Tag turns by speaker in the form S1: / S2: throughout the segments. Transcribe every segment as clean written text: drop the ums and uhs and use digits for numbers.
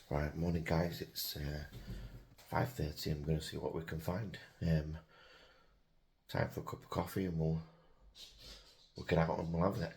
S1: Right, morning guys, it's 5:30. I'm going to see what we can find. Time for a cup of coffee and we'll get out and we'll have it.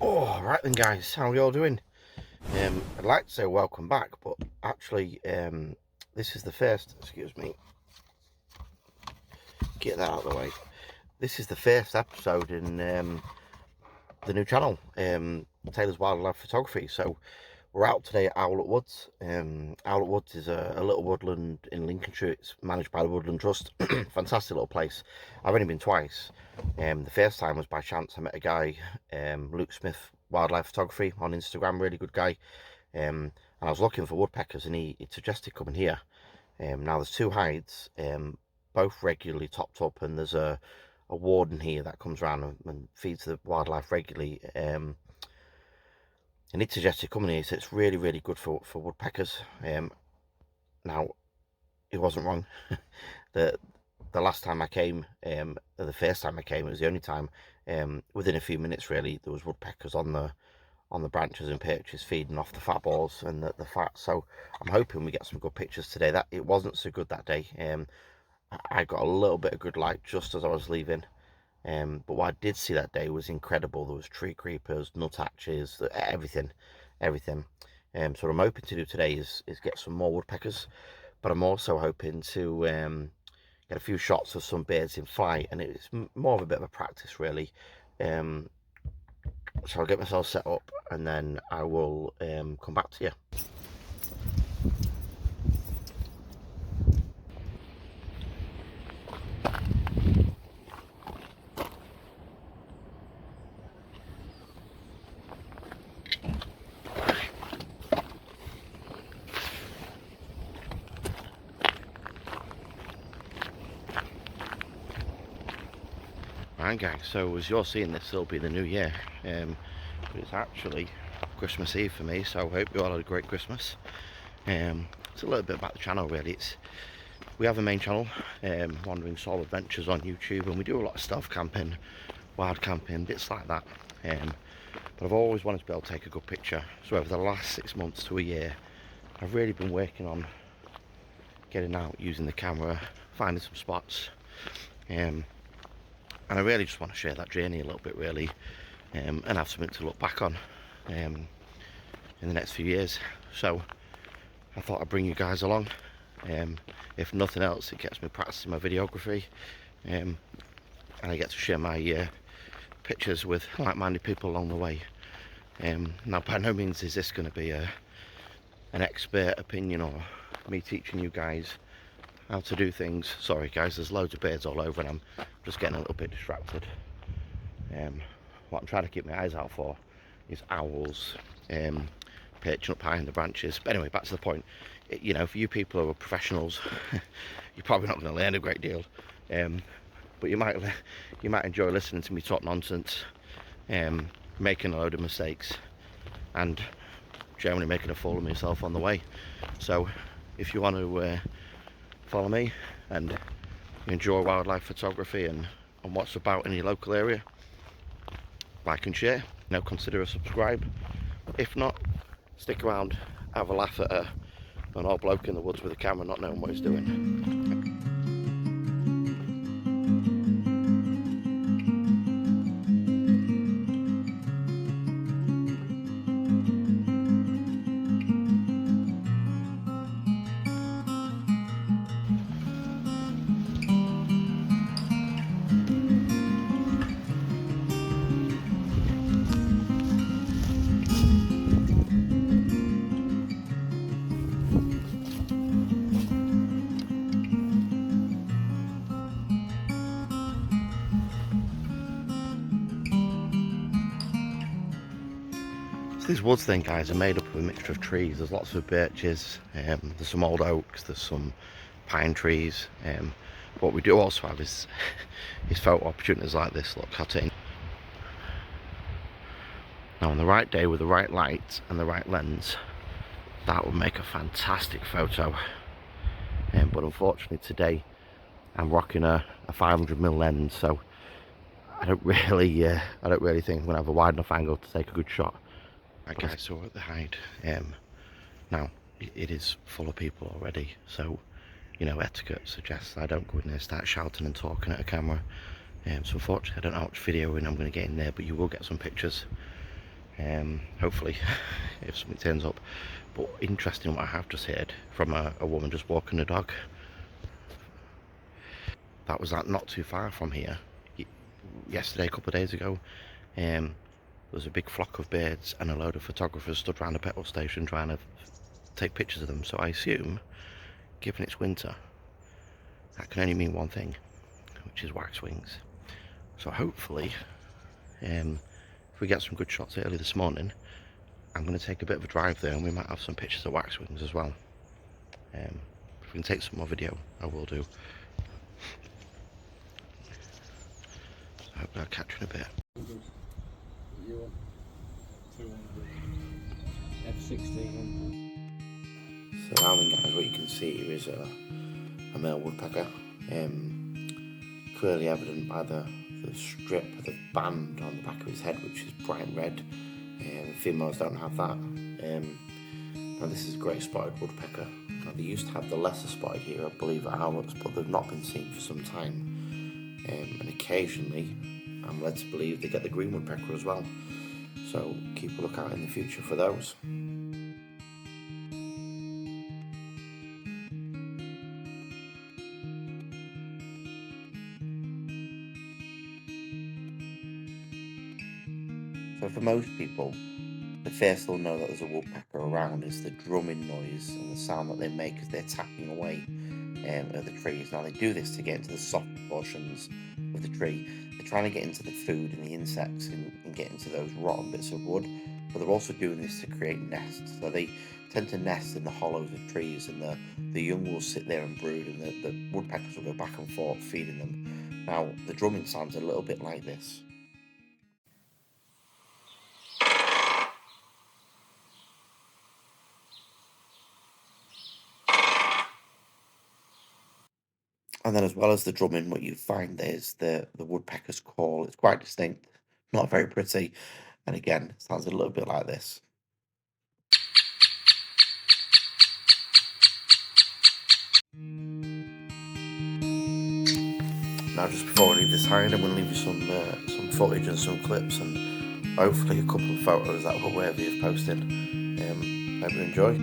S1: Oh, right then guys, how are we all doing? I'd like to say welcome back, but actually this is the first, excuse me, get that out of the way. This is the first episode in the new channel, Taylor's Wildlife Photography. So we're out today at Owlet Woods. Owlet Woods is a little woodland in Lincolnshire. It's managed by the Woodland Trust. Fantastic little place. I've only been twice. The first time was by chance. I met a guy, Luke Smith Wildlife Photography on Instagram, really good guy. And I was looking for woodpeckers and he suggested coming here. Now there's two hides, both regularly topped up, and there's a warden here that comes around and feeds the wildlife regularly. And he suggested coming here, so it's really, really good for woodpeckers. Now, he wasn't wrong. the last time I came, the first time I came, it was the only time, within a few minutes really, there was woodpeckers on the branches and perches feeding off the fat balls and the fat. So I'm hoping we get some good pictures today. That it wasn't so good that day. I got a little bit of good light just as I was leaving. But what I did see that day was incredible. There was tree creepers, nuthatches, everything. So what I'm hoping to do today is get some more woodpeckers, but I'm also hoping to get a few shots of some birds in flight, and it's more of a bit of a practice really. So I'll get myself set up and then I will come back to you. Right guys, so as you're seeing this, it'll be the new year, but it's actually Christmas Eve for me, so I hope you all had a great Christmas. It's a little bit about the channel really. We have a main channel, Wandering Soul Adventures on YouTube, and we do a lot of stealth camping, wild camping, bits like that. But I've always wanted to be able to take a good picture, so over the last 6 months to a year, I've really been working on getting out, using the camera, finding some spots. And I really just want to share that journey a little bit really, and have something to look back on in the next few years. So I thought I'd bring you guys along. If nothing else, it gets me practicing my videography, and I get to share my pictures with like-minded people along the way. Now by no means is this going to be an expert opinion or me teaching you guys how to do things. Sorry guys, there's loads of birds all over and I'm just getting a little bit distracted. What I'm trying to keep my eyes out for is owls perching up high in the branches. But anyway, back to the point. You know, for you people who are professionals, you're probably not going to learn a great deal, but you might enjoy listening to me talk nonsense, making a load of mistakes and generally making a fool of myself on the way. So if you want to follow me and enjoy wildlife photography and what's about in your local area, like and share. Now consider a subscribe. If not, stick around, have a laugh at an old bloke in the woods with a camera not knowing what he's doing. These woods then, guys, are made up of a mixture of trees. There's lots of birches, there's some old oaks, there's some pine trees. What we do also have is photo opportunities like this. Look, I'll take. Now on the right day with the right light and the right lens, that would make a fantastic photo. But unfortunately today I'm rocking a 500mm lens, so I don't really think I'm gonna have a wide enough angle to take a good shot. Right guys, so we're at the hide. Now it is full of people already, so you know, etiquette suggests I don't go in there and start shouting and talking at a camera. So unfortunately I don't know how much video I'm going to get in there, but you will get some pictures, hopefully, if something turns up. But interesting what I have just heard from a woman just walking the dog. That was like not too far from here. Yesterday, a couple of days ago, there was a big flock of birds and a load of photographers stood around a petrol station trying to take pictures of them. So I assume, given it's winter, that can only mean one thing, which is waxwings. So hopefully, if we get some good shots early this morning, I'm going to take a bit of a drive there and we might have some pictures of waxwings as well. If we can take some more video, I will do. So I hope I'll catch you in a bit.
S2: F16.
S1: Surrounding, guys, what you can see here is a male woodpecker, clearly evident by the strip of the band on the back of his head, which is bright red. Females don't have that. Now this is a great spotted woodpecker. Now they used to have the lesser spotted here, I believe, at Owlets, but they've not been seen for some time. And occasionally, I'm led to believe they get the green woodpecker as well. So keep a lookout in the future for those. So for most people, the first they'll know that there's a woodpecker around is the drumming noise and the sound that they make as they're tapping away at the trees. Now they do this to get into the soft portions of the tree. They're trying to get into the food and the insects and get into those rotten bits of wood, but they're also doing this to create nests. So they tend to nest in the hollows of trees, and the young will sit there and brood, and the woodpeckers will go back and forth feeding them. Now the drumming sounds a little bit like this. And then as well as the drumming, what you find is the woodpecker's call. It's quite distinct, not very pretty. And again, it sounds a little bit like this. Now just before I leave this hide, I'm going to leave you some footage and some clips and hopefully a couple of photos that will worthy of posting. Hope you enjoy.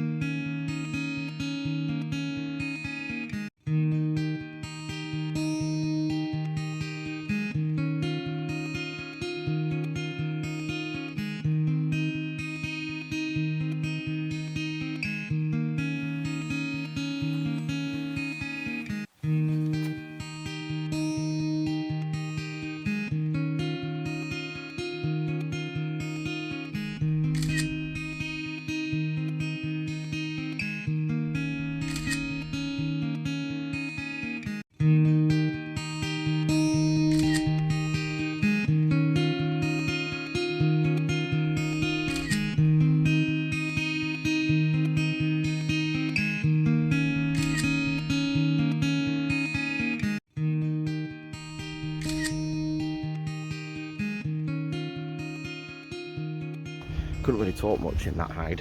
S1: Couldn't really talk much in that hide.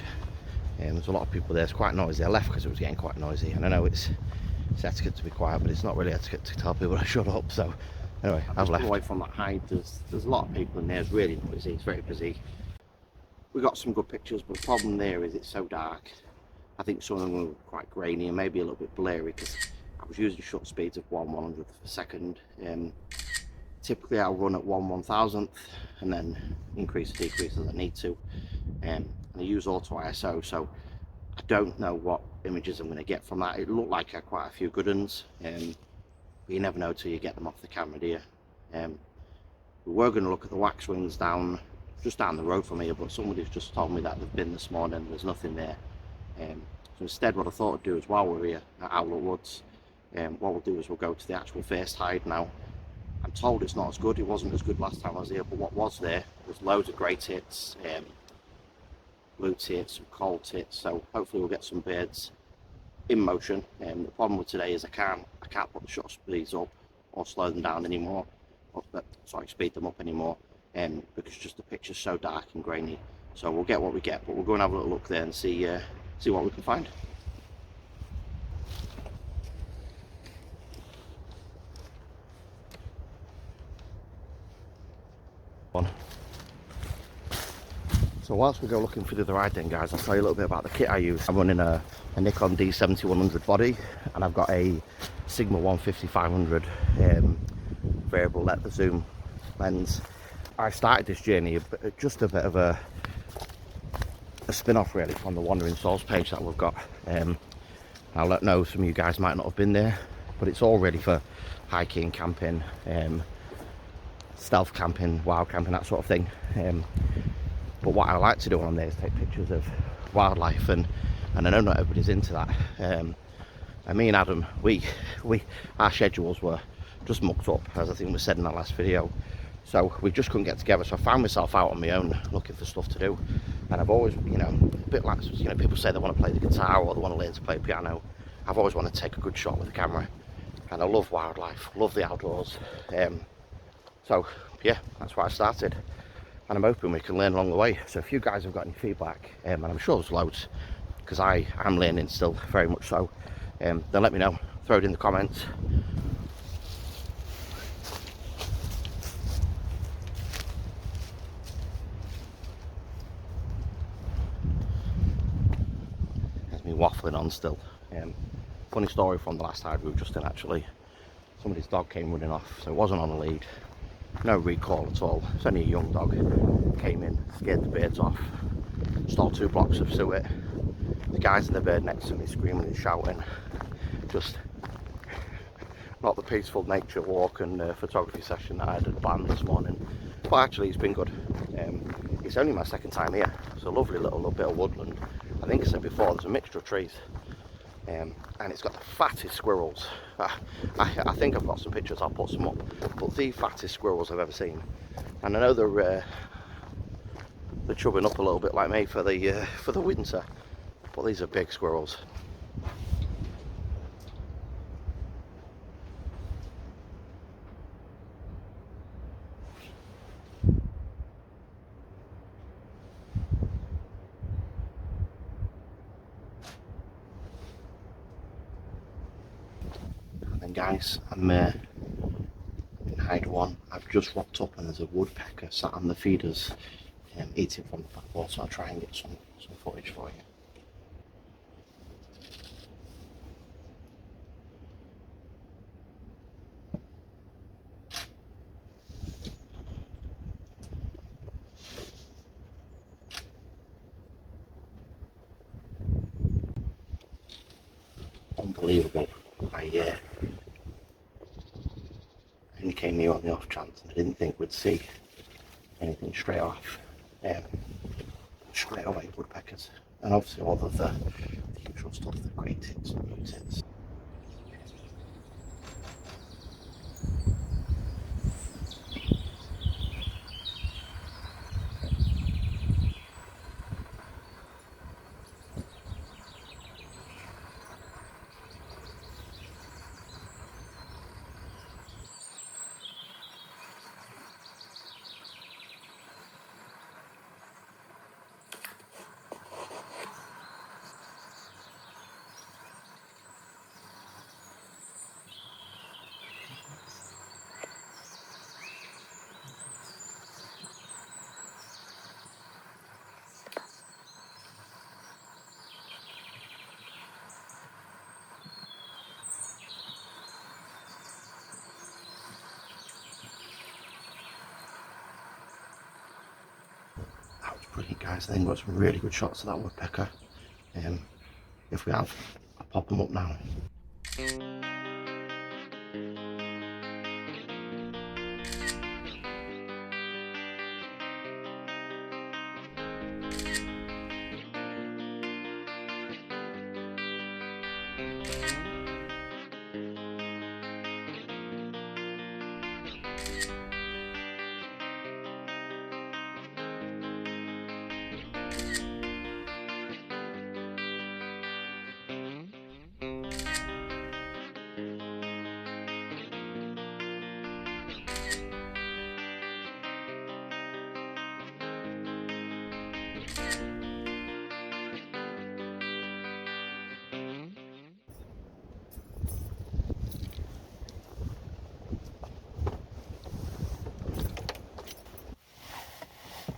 S1: There's a lot of people there. It's quite noisy. I left because it was getting quite noisy, and I know it's etiquette to be quiet, but it's not really etiquette to tell people to shut up. So anyway, I've left. Away from that hide, there's a lot of people in there. It's really noisy. It's very busy. We got some good pictures, but the problem there is it's so dark. I think some of them were quite grainy and maybe a little bit blurry because I was using short speeds of 1/100th of a second. Typically I'll run at 1/1000th and then increase or decrease as I need to. And I use auto ISO, so I don't know what images I'm going to get from that. It looked like I had quite a few good ones, but you never know till you get them off the camera, do you? We were going to look at the waxwings down just down the road from here, but somebody's just told me that they've been this morning and there's nothing there. So instead, what I thought I'd do is, while we're here at Owlet Woods, what we'll do is we'll go to the actual first hide now. I'm told it's not as good. It wasn't as good last time I was here, but what was there was loads of grey tits, blue tits, some cold tits. So hopefully we'll get some birds in motion. The problem with today is I can't put the shutter speeds up or slow them down anymore, sorry, speed them up anymore, because just the picture's so dark and grainy. So we'll get what we get, but we'll go and have a little look there and see what we can find. So whilst we go looking for the other hide then, guys, I'll tell you a little bit about the kit I use. I'm running a Nikon D7100 body, and I've got a Sigma 150-500 variable let the zoom lens. I started this journey just a bit of a spin-off really from the Wandering Souls page that we've got. I'll know some of you guys might not have been there, but it's all ready for hiking, camping, stealth camping, wild camping, that sort of thing. But what I like to do on there is take pictures of wildlife, and I know not everybody's into that. And me and Adam, our schedules were just mucked up, as I think we said in that last video. So we just couldn't get together. So I found myself out on my own looking for stuff to do. And I've always, you know, a bit like, you know, people say they want to play the guitar or they want to learn to play piano. I've always wanted to take a good shot with the camera. And I love wildlife, love the outdoors. So yeah, that's why I started. And I'm hoping we can learn along the way. So if you guys have got any feedback, and I'm sure there's loads, because I am learning still, very much so, then let me know, throw it in the comments. There's me waffling on still. Funny story from the last hide we were just in, actually. Somebody's dog came running off, so it wasn't on a lead. No recall at all. It's only a young dog. Came in, scared the birds off, stole 2 blocks of suet. The guys in the bird next to me screaming and shouting. Just not the peaceful nature walk and photography session that I had planned this morning. But actually it's been good. It's only my second time here. It's a lovely little bit of woodland. I think I said before, there's a mixture of trees. And it's got the fattest squirrels. I think I've got some pictures, I'll put some up, but the fattest squirrels I've ever seen. And I know they're chubbing up a little bit like me for the winter, but these are big squirrels. And guys, I'm in hide 1. I've just rocked up and there's a woodpecker sat on the feeders, eating from the back wall, so I'll try and get some footage for you. Unbelievable. I only came here on the off chance, and I didn't think we'd see anything straight off. Straight away woodpeckers, and obviously all of the usual stuff, the grey tits and blue tits. That was brilliant, guys. I think we've got some really good shots of that woodpecker. If we have, I'll pop them up now.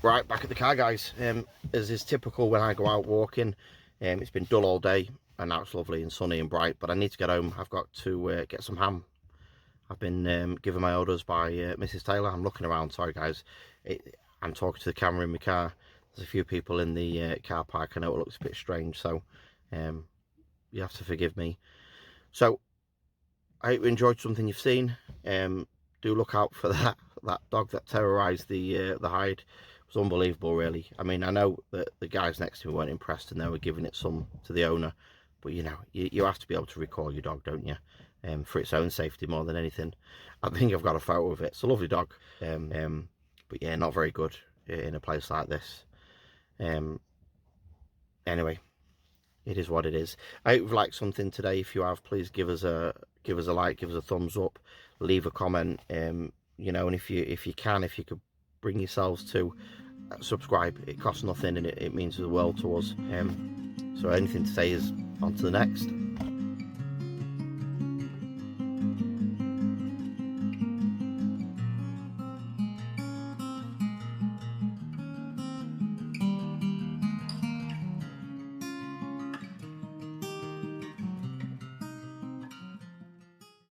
S1: Right, back at the car, guys. As is typical when I go out walking, it's been dull all day and now it's lovely and sunny and bright, but I need to get home. I've got to get some ham. I've been given my orders by Mrs. Taylor. I'm looking around, sorry guys. I'm talking to the camera in my car. There's a few people in the car park. I know it looks a bit strange, so you have to forgive me. So I hope you enjoyed something you've seen. Do look out for that dog that terrorized the hide. It was unbelievable, really. I mean, I know that the guys next to me weren't impressed and they were giving it some to the owner, but you know, you have to be able to recall your dog, don't you? For its own safety more than anything. I think I've got a photo of it. It's a lovely dog, but yeah, not very good in a place like this. Anyway, it is what it is. I hope you've liked something today. If you have, please give us a like, give us a thumbs up, leave a comment. You know, and if you could bring yourselves to subscribe, it costs nothing and it means the world to us. So anything to say is on to the next.